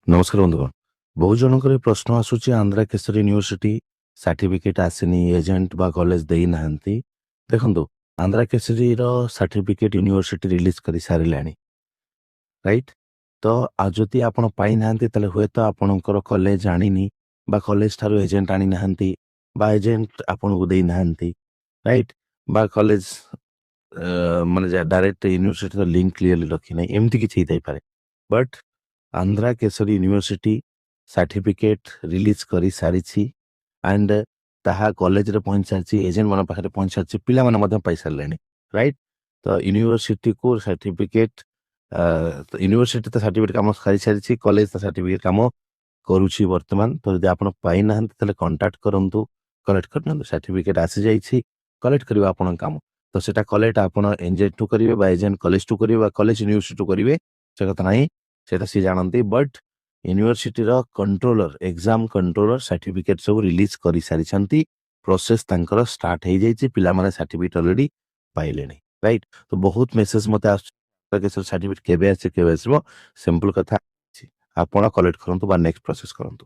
ନମସ୍କାର ବନ୍ଧୁଗଣ। ବହୁ ଜଣଙ୍କର ପ୍ରଶ୍ନ ଆସୁଛି ଆନ୍ଧ୍ରା କେଶରୀ ୟୁନିଭର୍ସିଟି ସାର୍ଟିଫିକେଟ ଆସିନି, ଏଜେଣ୍ଟ ବା କଲେଜ ଦେଇନାହାନ୍ତି। ଦେଖନ୍ତୁ, ଆନ୍ଧ୍ରା କେଶରୀର ସାର୍ଟିଫିକେଟ ୟୁନିଭର୍ସିଟି ରିଲିଜ କରି ସାରିଲାଣି, ରାଇଟ୍? ତ ଆଉ ଯଦି ଆପଣ ପାଇନାହାନ୍ତି ତାହେଲେ ହୁଏତ ଆପଣଙ୍କର କଲେଜ ଆଣିନି ବା କଲେଜ ଠାରୁ ଏଜେଣ୍ଟ ଆଣିନାହାନ୍ତି ବା ଏଜେଣ୍ଟ ଆପଣଙ୍କୁ ଦେଇନାହାନ୍ତି, ରାଇଟ୍? ବା କଲେଜ ମାନେ ଡାଇରେକ୍ଟ ୟୁନିଭର୍ସିଟିର ଲିଙ୍କ କ୍ଲିୟରଲି ରଖିନାହିଁ, ଏମିତି କିଛି ହେଇଥାଇପାରେ। But Andhra Kesari university certificate release କରି ସାରିଛି ଆଣ୍ଡ ତାହା କଲେଜରେ ପହଞ୍ଚି ସାରିଛି, ଏଜେଣ୍ଟ ମାନଙ୍କ ପାଖରେ ପହଞ୍ଚି ସାରିଛି, ପିଲାମାନେ ମଧ୍ୟ ପାଇସାରିଲେଣି, ରାଇଟ୍? ତ ୟୁନିଭର୍ସିଟିକୁ ସାର୍ଟିଫିକେଟ ୟୁନିଭର୍ସିଟି ତ ସାର୍ଟିଫିକେଟ କାମ ସାରିଛି, କଲେଜ ତ ସାର୍ଟିଫିକେଟ କାମ କରୁଛି ବର୍ତ୍ତମାନ। ତ ଯଦି ଆପଣ ପାଇନାହାନ୍ତି ତାହେଲେ କଣ୍ଟାକ୍ଟ କରନ୍ତୁ, କଲେକ୍ଟ କରିନିଅନ୍ତୁ। ସାର୍ଟିଫିକେଟ ଆସିଯାଇଛି, କଲେକ୍ଟ କରିବା ଆପଣଙ୍କ କାମ। ତ ସେଟା କଲେକ୍ଟ ଆପଣ ଏଜେଣ୍ଟଠୁ କରିବେ ବା ଏଜେଣ୍ଟ କଲେଜଠୁ କରିବେ ବା କଲେଜ ୟୁନିଭର୍ସିଟିଠୁ କରିବେ, ସେ କଥା ନାହିଁ, ସେଟା ସିଏ ଜାଣନ୍ତି। ବଟ୍ ୟୁନିଭର୍ସିଟିର କଣ୍ଟ୍ରୋଲର, ଏକ୍ସାମ କଣ୍ଟ୍ରୋଲର ସାର୍ଟିଫିକେଟ ସବୁ ରିଲିଜ କରିସାରିଛନ୍ତି, ପ୍ରୋସେସ ତାଙ୍କର ଷ୍ଟାର୍ଟ ହେଇଯାଇଛି, ପିଲାମାନେ ସାର୍ଟିଫିକେଟ ଅଲରେଡି ପାଇଲେଣି, ରାଇଟ୍? ତ ବହୁତ ମେସେଜ ମତେ ଆସୁଛି ସାର୍ଟିଫିକେଟ କେବେ ଆସିବ କେବେ ଆସିବ। ସିମ୍ପଲ କଥା, ଆପଣ କଲେକ୍ଟ କରନ୍ତୁ ବା ନେକ୍ସଟ ପ୍ରୋସେସ କରନ୍ତୁ।